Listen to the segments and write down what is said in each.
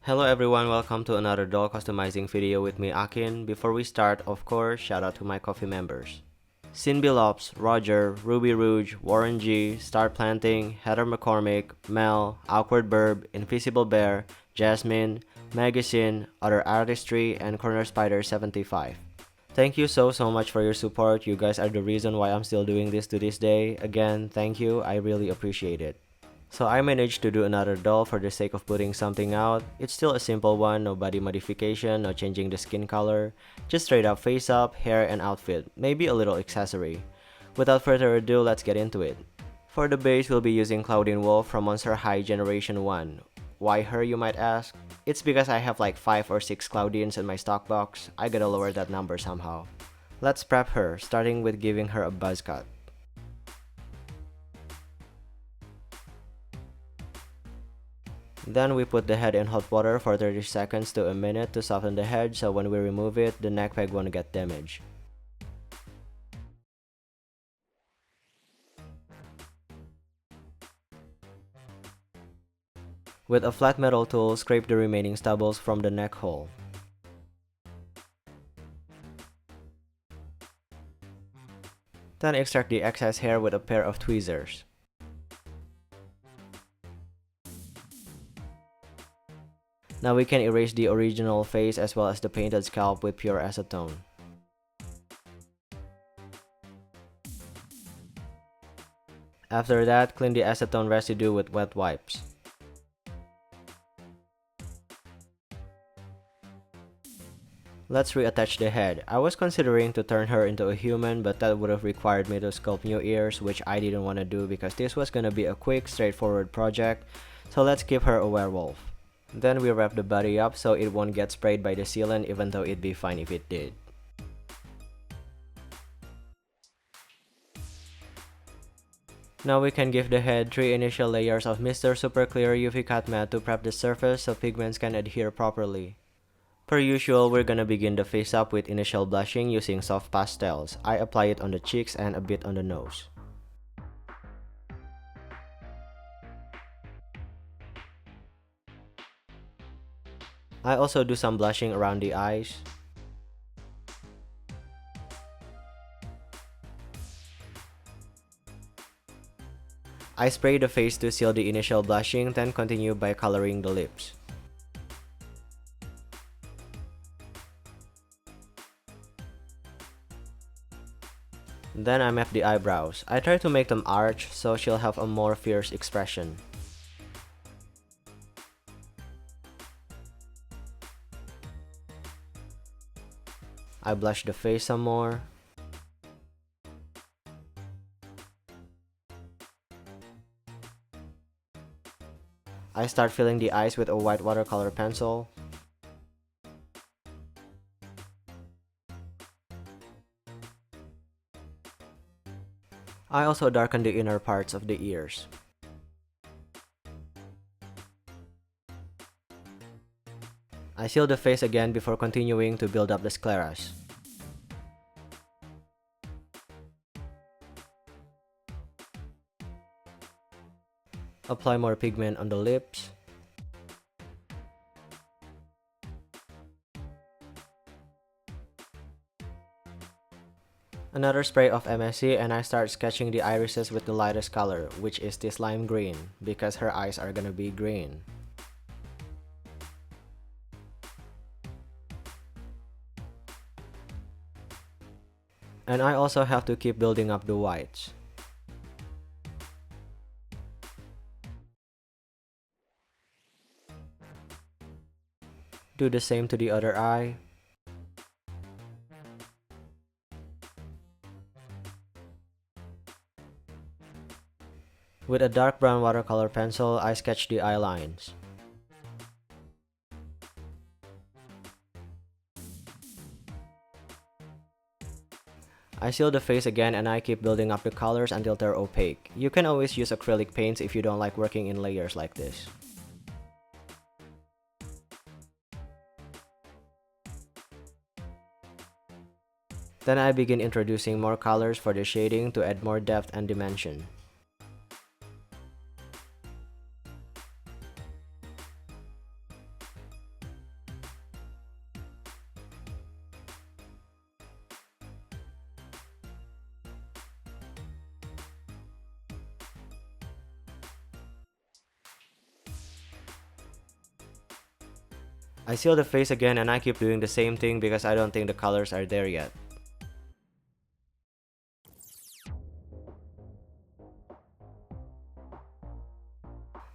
Hello everyone, welcome to another doll customizing video with me Akin. Before we start, of course, shout out to my coffee members. Sinbilops, Roger, Ruby Rouge, Warren G, Star Planting, Heather McCormick, Mel, Awkward Burb, Invisible Bear, Jasmine, Magazine, Other Artistry, and Corner Spider 75. Thank you so much for your support. You guys are the reason why I'm still doing this to this day. Again, thank you. I really appreciate it. So I managed to do another doll for the sake of putting something out. It's still a simple one, no body modification, no changing the skin color, just straight up face up, hair and outfit, maybe a little accessory. Without further ado, let's get into it. For the base, we'll be using WEREWOLF from Monster High Generation 1. Why her, you might ask? It's because I have like 5 or 6 Cloudians in my stock box. I gotta lower that number somehow. Let's prep her, starting with giving her a buzz cut. Then we put the head in hot water for 30 seconds to a minute to soften the head, so when we remove it, the neck peg won't get damaged. With a flat metal tool, scrape the remaining stubbles from the neck hole. Then extract the excess hair with a pair of tweezers. Now we can erase the original face as well as the painted scalp with pure acetone. After that, clean the acetone residue with wet wipes. Let's reattach the head. I was considering to turn her into a human, but that would have required me to sculpt new ears, which I didn't want to do because this was gonna be a quick, straightforward project, so let's keep her a werewolf. Then we wrap the body up so it won't get sprayed by the sealant, even though it'd be fine if it did. Now we can give the head 3 initial layers of Mr. Super Clear UV Cut Matte to prep the surface so pigments can adhere properly. Per usual, we're gonna begin the face up with initial blushing using soft pastels. I apply it on the cheeks and a bit on the nose. I also do some blushing around the eyes. I spray the face to seal the initial blushing, then continue by coloring the lips. Then I map the eyebrows. I try to make them arch so she'll have a more fierce expression. I blush the face some more. I start filling the eyes with a white watercolor pencil. I also darken the inner parts of the ears. I seal the face again before continuing to build up the scleras. Apply more pigment on the lips. Another spray of MSC and I start sketching the irises with the lightest color, which is this lime green, because her eyes are gonna be green. And I also have to keep building up the whites. Do the same to the other eye. With a dark brown watercolor pencil, I sketch the eye lines. I seal the face again and I keep building up the colors until they're opaque. You can always use acrylic paints if you don't like working in layers like this. Then I begin introducing more colors for the shading to add more depth and dimension. I seal the face again and I keep doing the same thing because I don't think the colors are there yet.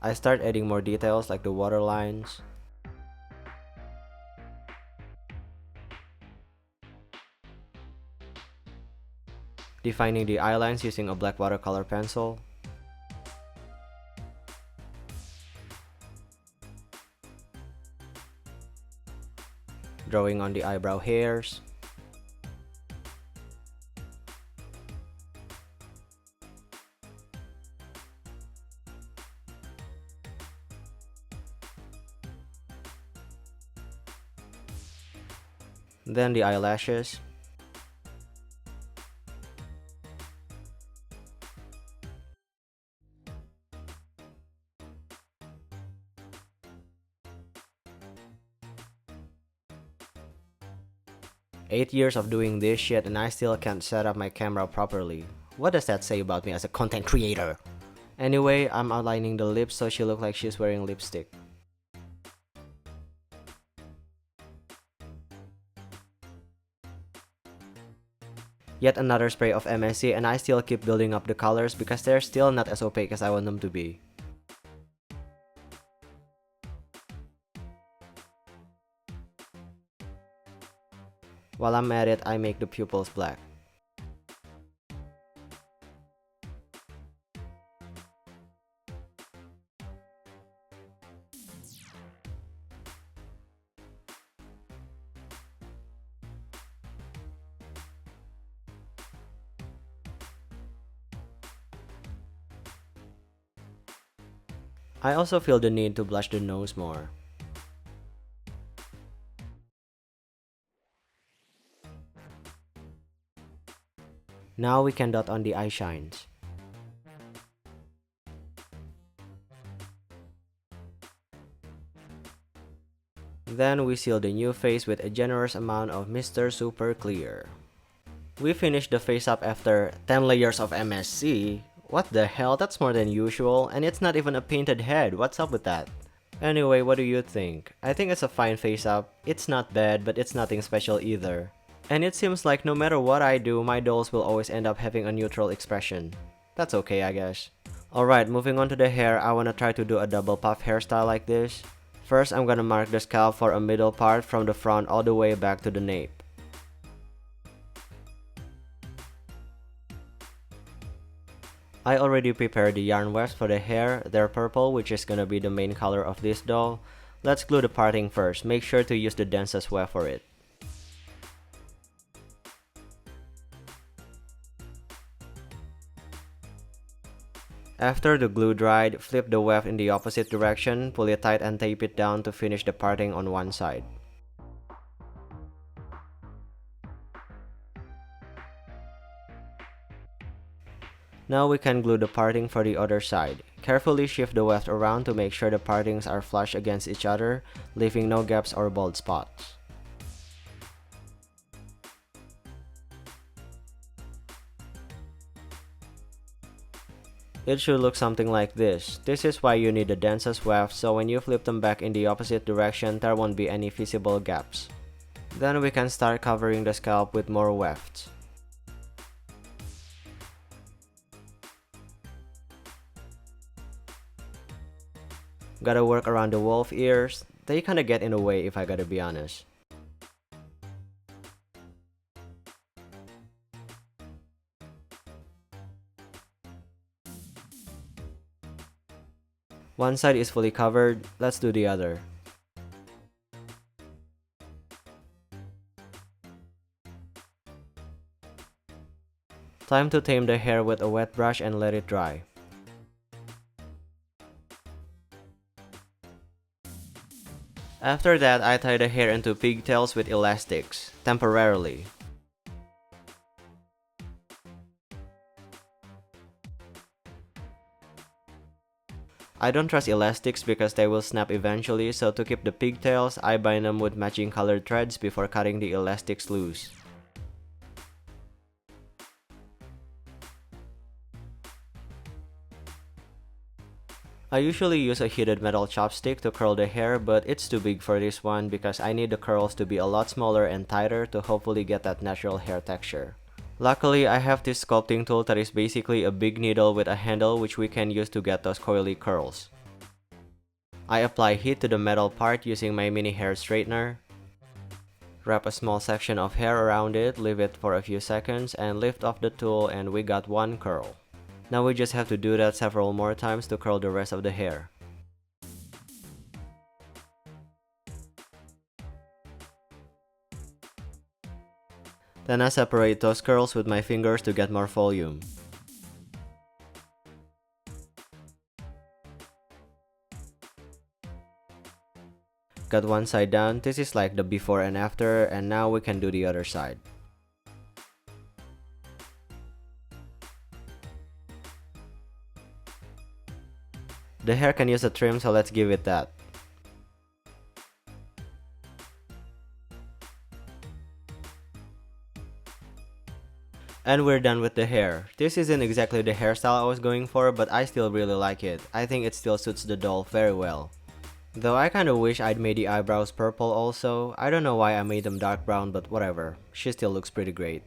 I start adding more details like the water lines, defining the eye lines using a black watercolor pencil, drawing on the eyebrow hairs, then the eyelashes, "8 years of doing this shit and I still can't set up my camera properly. What does that say about me as a content creator?" Anyway, I'm outlining the lips so she looks like she's wearing lipstick. Yet another spray of MSC and I still keep building up the colors because they're still not as opaque as I want them to be. While I'm at it, I make the pupils black. I also feel the need to blush the nose more. Now we can dot on the eye shines. Then we seal the new face with a generous amount of Mr. Super Clear. We finished the face up after 10 layers of MSC. What the hell, that's more than usual, and it's not even a painted head, what's up with that? Anyway, what do you think? I think it's a fine face up. It's not bad, but it's nothing special either. And it seems like no matter what I do, my dolls will always end up having a neutral expression. That's okay, I guess. Alright, moving on to the hair, I wanna try to do a double puff hairstyle like this. First, I'm gonna mark the scalp for a middle part from the front all the way back to the nape. I already prepared the yarn wefts for the hair. They're purple, which is gonna be the main color of this doll. Let's glue the parting first. Make sure to use the densest weft for it. After the glue dried, flip the weft in the opposite direction, pull it tight and tape it down to finish the parting on one side. Now we can glue the parting for the other side. Carefully shift the weft around to make sure the partings are flush against each other, leaving no gaps or bald spots. It should look something like this. This is why you need the densest weft, so when you flip them back in the opposite direction, there won't be any visible gaps. Then we can start covering the scalp with more wefts. Gotta work around the wolf ears. They kinda get in the way if I gotta be honest. One side is fully covered, let's do the other. Time to tame the hair with a wet brush and let it dry. After that, I tie the hair into pigtails with elastics, temporarily. I don't trust elastics because they will snap eventually, so to keep the pigtails, I bind them with matching colored threads before cutting the elastics loose. I usually use a heated metal chopstick to curl the hair, but it's too big for this one because I need the curls to be a lot smaller and tighter to hopefully get that natural hair texture. Luckily, I have this sculpting tool that is basically a big needle with a handle which we can use to get those coily curls. I apply heat to the metal part using my mini hair straightener. Wrap a small section of hair around it, leave it for a few seconds, and lift off the tool, and we got one curl. Now we just have to do that several more times to curl the rest of the hair. Then I separate those curls with my fingers to get more volume. Got one side done. This is like the before and after, and now we can do the other side. The hair can use a trim, so let's give it that. And we're done with the hair. This isn't exactly the hairstyle I was going for, but I still really like it. I think it still suits the doll very well. Though I kinda wish I'd made the eyebrows purple also. I don't know why I made them dark brown, but whatever. She still looks pretty great.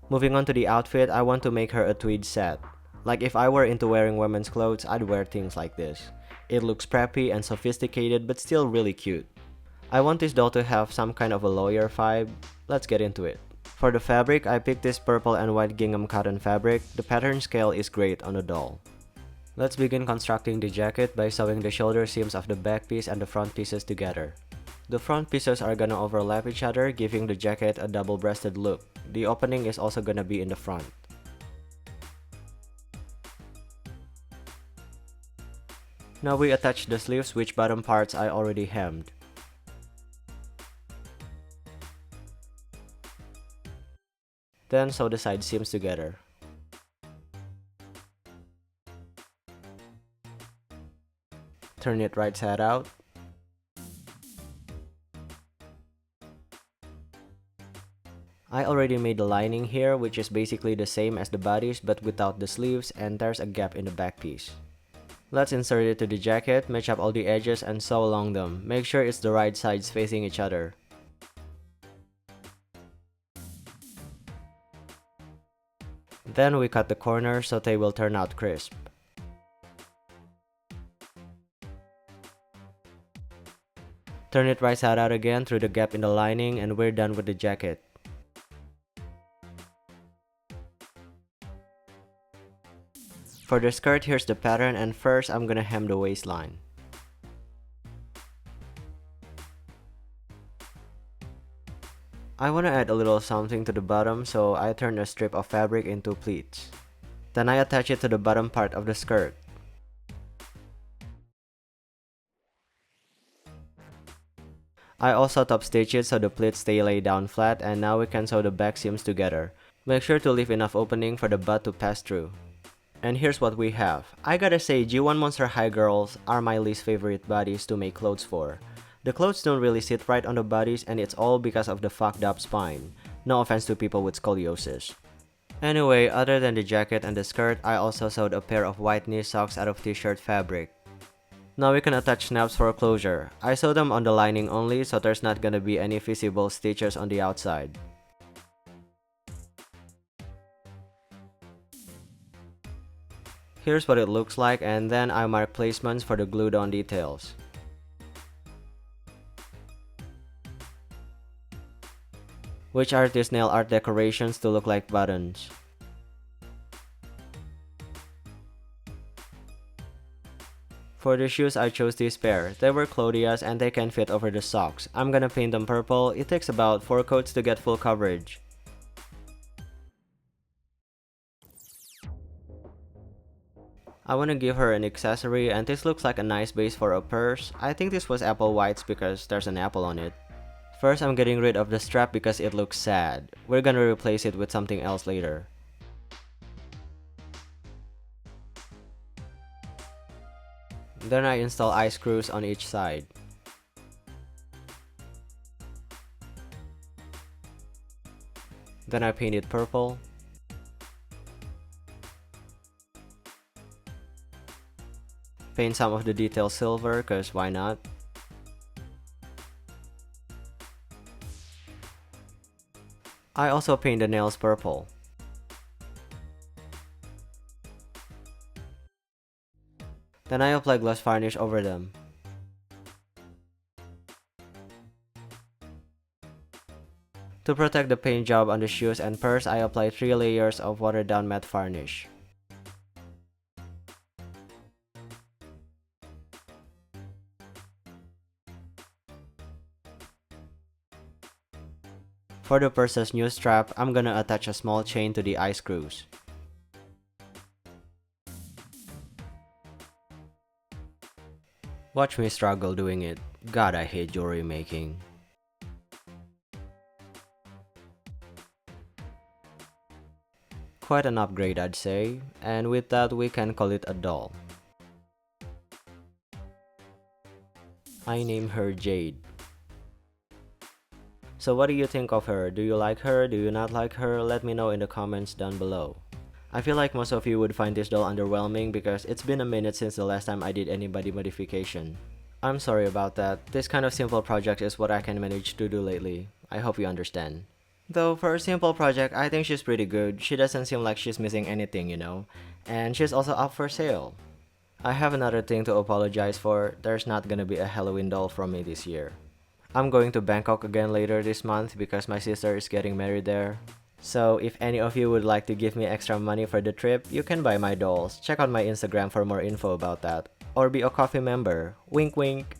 Moving on to the outfit, I want to make her a tweed set. Like if I were into wearing women's clothes, I'd wear things like this. It looks preppy and sophisticated, but still really cute. I want this doll to have some kind of a lawyer vibe. Let's get into it. For the fabric, I picked this purple and white gingham cotton fabric. The pattern scale is great on the doll. Let's begin constructing the jacket by sewing the shoulder seams of the back piece and the front pieces together. The front pieces are gonna overlap each other, giving the jacket a double-breasted look. The opening is also gonna be in the front. Now we attach the sleeves, which bottom parts I already hemmed. Then sew the side seams together. Turn it right side out. I already made the lining here, which is basically the same as the bodies but without the sleeves, and there's a gap in the back piece. Let's insert it to the jacket, match up all the edges and sew along them. Make sure it's the right sides facing each other. Then we cut the corners so they will turn out crisp. Turn it right side out again through the gap in the lining, and we're done with the jacket. For the skirt, here's the pattern, and first I'm gonna hem the waistline. I wanna add a little something to the bottom, so I turn a strip of fabric into pleats. Then I attach it to the bottom part of the skirt. I also top stitch it so the pleats stay laid down flat, and now we can sew the back seams together. Make sure to leave enough opening for the butt to pass through. And here's what we have. I gotta say, G1 Monster High girls are my least favorite bodies to make clothes for. The clothes don't really sit right on the bodies, and it's all because of the fucked up spine. No offense to people with scoliosis. Anyway, other than the jacket and the skirt, I also sewed a pair of white knee socks out of t-shirt fabric. Now we can attach snaps for closure. I sew them on the lining only, so there's not gonna be any visible stitches on the outside. Here's what it looks like, and then I mark placements for the glued on details. Which are these nail art decorations to look like buttons. For the shoes, I chose this pair. They were Claudia's and they can fit over the socks. I'm gonna paint them purple. It takes about 4 coats to get full coverage. I wanna give her an accessory, and this looks like a nice base for a purse. I think this was apple whites because there's an apple on it. First, I'm getting rid of the strap because it looks sad. We're gonna replace it with something else later. Then I install eye screws on each side. Then I paint it purple. Paint some of the details silver, cause why not? I also paint the nails purple. Then I apply gloss varnish over them. To protect the paint job on the shoes and purse, I apply 3 layers of watered down matte varnish. For the purse's new strap, I'm gonna attach a small chain to the eye screws. Watch me struggle doing it. God, I hate jewelry making. Quite an upgrade, I'd say, and with that we can call it a doll. I name her Jade. So what do you think of her? Do you like her? Do you not like her? Let me know in the comments down below. I feel like most of you would find this doll underwhelming because it's been a minute since the last time I did any body modification. I'm sorry about that. This kind of simple project is what I can manage to do lately. I hope you understand. Though for a simple project, I think she's pretty good. She doesn't seem like she's missing anything, you know? And she's also up for sale. I have another thing to apologize for. There's not gonna be a Halloween doll from me this year. I'm going to Bangkok again later this month because my sister is getting married there. So if any of you would like to give me extra money for the trip, you can buy my dolls. Check out my Instagram for more info about that. Or be a coffee member. Wink wink!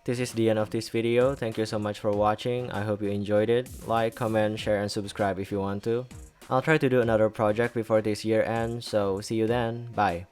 This is the end of this video. Thank you so much for watching. I hope you enjoyed it. Like, comment, share, and subscribe if you want to. I'll try to do another project before this year ends, so see you then. Bye.